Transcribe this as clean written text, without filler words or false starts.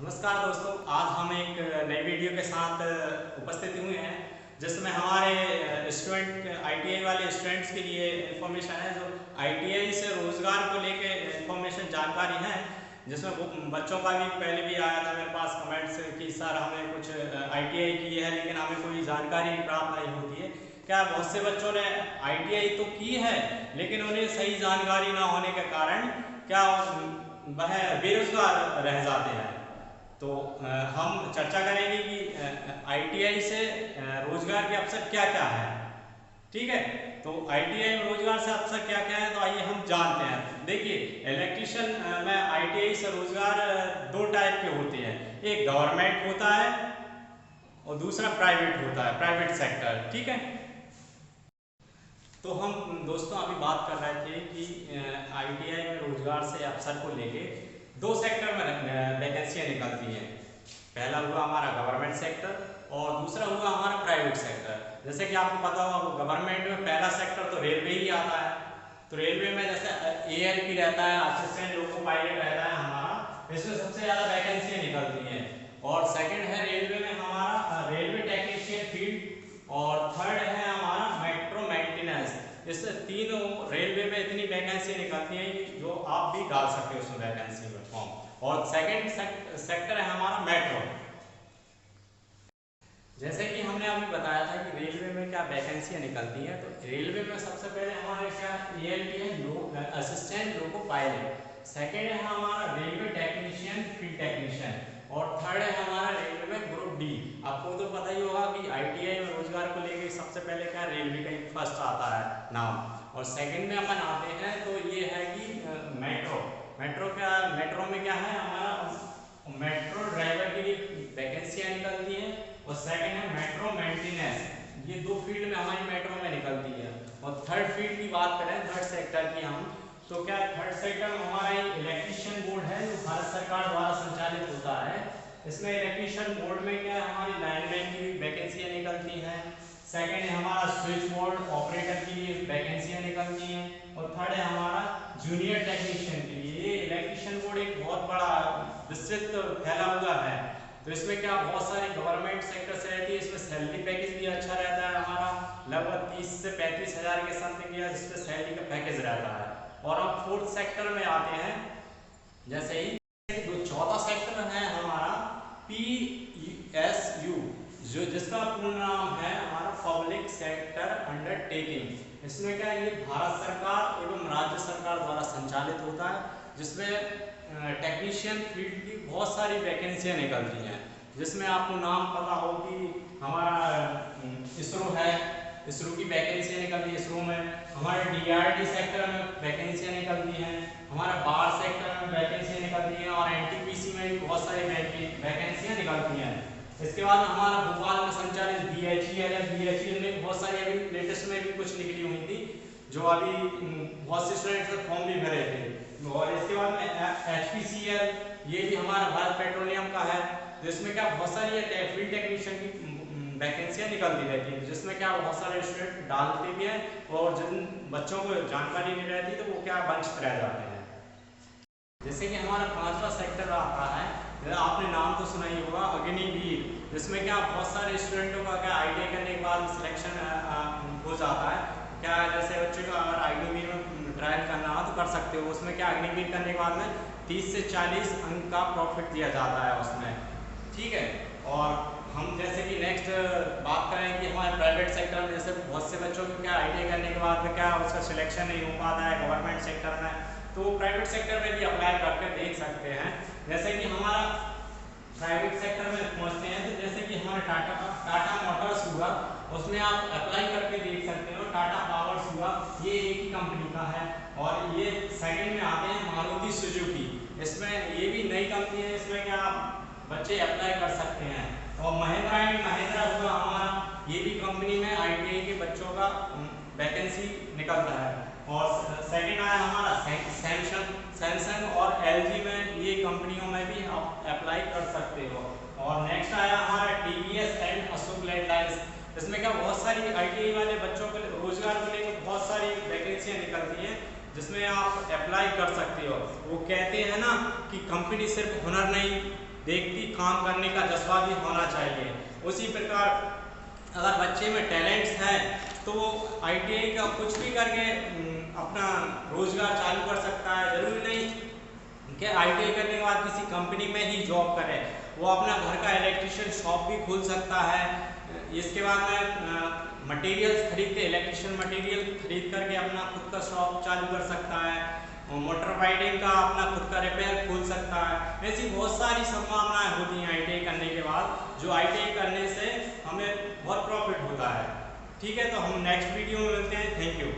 नमस्कार दोस्तों, आज हम एक नई वीडियो के साथ उपस्थित हुए हैं जिसमें हमारे स्टूडेंट आईटीआई वाले स्टूडेंट्स के लिए इंफॉर्मेशन है जो आईटीआई से रोजगार को लेके इंफॉर्मेशन जानकारी है, जिसमें वो बच्चों का भी पहले भी आया था मेरे पास कमेंट्स कि सर हमने कुछ आईटीआई की है लेकिन हमें कोई जानकारी प्राप्त नहीं होती है। क्या बहुत से बच्चों ने आईटीआई तो की है लेकिन उन्हें सही जानकारी ना होने के कारण क्या वह बेरोजगार रह जाते हैं। तो हम चर्चा करेंगे कि आईटीआई से रोजगार के अवसर क्या क्या है। ठीक है, तो आईटीआई में रोजगार से अवसर क्या क्या है, तो आइए हम जानते हैं। देखिए, इलेक्ट्रिशियन में आईटीआई से रोजगार दो टाइप के होते हैं, एक गवर्नमेंट होता है और दूसरा प्राइवेट होता है, प्राइवेट सेक्टर। ठीक है, तो हम दोस्तों अभी बात कर रहे थे कि आईटीआई में रोजगार से अवसर को लेके दो सेक्टर में वैकेंसियां निकलती हैं। पहला हुआ हमारा गवर्नमेंट सेक्टर और दूसरा हुआ हमारा प्राइवेट सेक्टर। जैसे कि आपको पता होगा गवर्नमेंट में पहला सेक्टर तो रेलवे ही आता है। तो रेलवे में जैसे एएलपी रहता है, असिस्टेंट लोको पायलट रहता है हमारा, इसमें सबसे ज़्यादा वैकेंसियाँ निकलती हैं। और सेकेंड है रेलवे में हमारा रेलवे टेक्नीशियन फील्ड और थर्ड है हमारा मेट्रो मेंटेनेंस। इससे तीनों रेलवे में इतनी वैकेंसी निकलती हैं कि जो आप भी डाल सकते हो उसमें वैकेंसी में फॉर्म। और सेकंड सेक्टर है हमारा मेट्रो। जैसे कि हमने अभी बताया था कि रेलवे में क्या वैकेंसियां निकलती हैं, तो रेलवे में सबसे पहले हमारे क्या एएलटी है, असिस्टेंट लोको पायलट। सेकंड है हमारा रेलवे टेक्नीशियन फील्ड टेक्नीशियन और थर्ड है हमारा रेलवे में ग्रुप डी। आपको तो पता ही होगा कि आईटीआई में रोजगार को लेकर सबसे पहले क्या रेलवे का ही फर्स्ट आता है नाम, और सेकंड में अपन आते हैं तो ये है कि मेट्रो। मेट्रो में क्या है हमारा मेट्रो ड्राइवर के लिए वैकेंसियां निकलती हैं और सेकंड है मेट्रो मेंटेनेंस। ये दो फील्ड में हमारी मेट्रो में निकलती है। और थर्ड फील्ड की बात करें, थर्ड सेक्टर की हम, तो क्या थर्ड सेक्टर में हमारा एक इलेक्ट्रिशियन बोर्ड है जो भारत सरकार द्वारा संचालित होता है। इसमें इलेक्ट्रिशियन बोर्ड में क्या हमारी लाइनमैन की वैकेंसियां निकलती हैं। सेकंड है हमारा स्विच बोर्ड ऑपरेटर के लिए वैकेंसियां निकलती हैं और थर्ड है हमारा जूनियर टेक्नीशियन के लिए। ये इलेक्ट्रिशियन बोर्ड एक बहुत बड़ा विस्तृत फैला हुआ है। तो इसमें क्या बहुत सारी गवर्नमेंट सेक्टर से रहती है। इसमें सैलरी पैकेज भी अच्छा रहता है हमारा, लगभग 30 से 35 हज़ार के समथिंग का इस पर सैलरी का पैकेज रहता है। और अब फोर्थ सेक्टर में आते हैं, जैसे ही जो चौथा सेक्टर है हमारा PSU, जो जिसका पूर्ण नाम है हमारा पब्लिक सेक्टर अंडरटेकिंग। इसमें क्या ये भारत सरकार एवं राज्य सरकार द्वारा संचालित होता है, जिसमें टेक्नीशियन फील्ड की बहुत सारी वैकेंसियां निकलती हैं। जिसमें आपको नाम पता हो कि हमारा इसरो है, इसरो की वैकेंसियां निकलती है। इसरो में हमारे डीआरडी सेक्टर में वैकेंसियां निकलती हैं, हमारे बार सेक्टर में वैकेंसियां निकलती हैं और एनटीपीसी में भी बहुत सारी वैकेंसियां निकलती हैं। इसके बाद हमारा भोपाल में संचालित बीएचईएल है। बीएचईएल में बहुत सारी अभी लेटेस्ट में भी कुछ निकली हुई थी जो अभी बहुत से स्टूडेंट्स फॉर्म भी भरे थे। और इसके बाद में एचपीसीएल, ये भी हमारा भारत पेट्रोलियम का है। तो इसमें क्या बहुत सारी फील्ड टेक्नीशियन की वैकेंसियां निकलती रहती है, जिसमें क्या बहुत सारे स्टूडेंट डालते भी हैं और जिन बच्चों को जानकारी नहीं रहती तो वो क्या वंचित रह जाते हैं। जैसे कि हमारा पांचवा सेक्टर आता है, आपने नाम तो सुना ही होगा, अग्निवीर। जिसमें क्या बहुत सारे स्टूडेंटों का क्या आईटीआई करने के बाद सिलेक्शन हो जाता है। क्या जैसे बच्चे को अगर अग्निवीर में ट्रायल करना हो तो कर सकते हो। उसमें क्या अग्निवीर करने के बाद में 30 से 40 अंक का प्रॉफिट दिया जाता है उसमें। ठीक है, और हम जैसे कि नेक्स्ट बात करें कि हमारे प्राइवेट सेक्टर में जैसे बहुत से बच्चों को क्या आईटीआई करने के बाद में क्या उसका सिलेक्शन नहीं हो पाता है गवर्नमेंट सेक्टर में, तो प्राइवेट सेक्टर में भी अप्लाई करके देख सकते हैं। जैसे कि हमारा प्राइवेट सेक्टर में पहुंचते हैं तो जैसे कि हमारा टाटा मोटर्स हुआ, उसमें आप अप्लाई करके देख सकते हो। टाटा पावर्स हुआ, ये एक ही कंपनी का है। और ये सेकंड में आते हैं मारुति सुजुकी, इसमें ये भी नई कंपनी है, इसमें क्या आप बच्चे अप्लाई कर सकते हैं। और महिंद्रा एंड महिंद्रा हुआ हमारा, ये भी कंपनी में आईटीआई के बच्चों का वैकेंसी निकलता है। और सेकंड आया हमारा सैमसंग और एलजी में, ये कंपनियों में भी आप अप्लाई कर सकते हो। और नेक्स्ट आया हमारा टीवीएस एंड अशोक लेलैंड। इसमें क्या बहुत सारी आईटीआई वाले बच्चों को रोजगार को लेकर बहुत सारी वैकेंसियां निकलती हैं, जिसमें आप अप्लाई कर सकते हो। वो कहते हैं ना कि कंपनी सिर्फ हुनर नहीं व्यक्ति काम करने का जज्बा भी होना चाहिए। उसी प्रकार अगर बच्चे में टैलेंट्स हैं तो वो ITI का कुछ भी करके अपना रोजगार चालू कर सकता है। जरूरी नहीं कि ITI करने के बाद किसी कंपनी में ही जॉब करे, वो अपना घर का इलेक्ट्रिशियन शॉप भी खोल सकता है। इसके बाद में मटेरियल्स खरीद के, इलेक्ट्रिशियन मटेरियल खरीद करके अपना खुद का शॉप चालू कर सकता है। मोटर बाइकिंग का अपना खुद का रिपेयर खोल सकता है। ऐसी बहुत सारी संभावनाएं होती हैं ITI करने के बाद, जो ITI करने से हमें बहुत प्रॉफिट होता है। ठीक है, तो हम नेक्स्ट वीडियो में मिलते हैं। Thank you.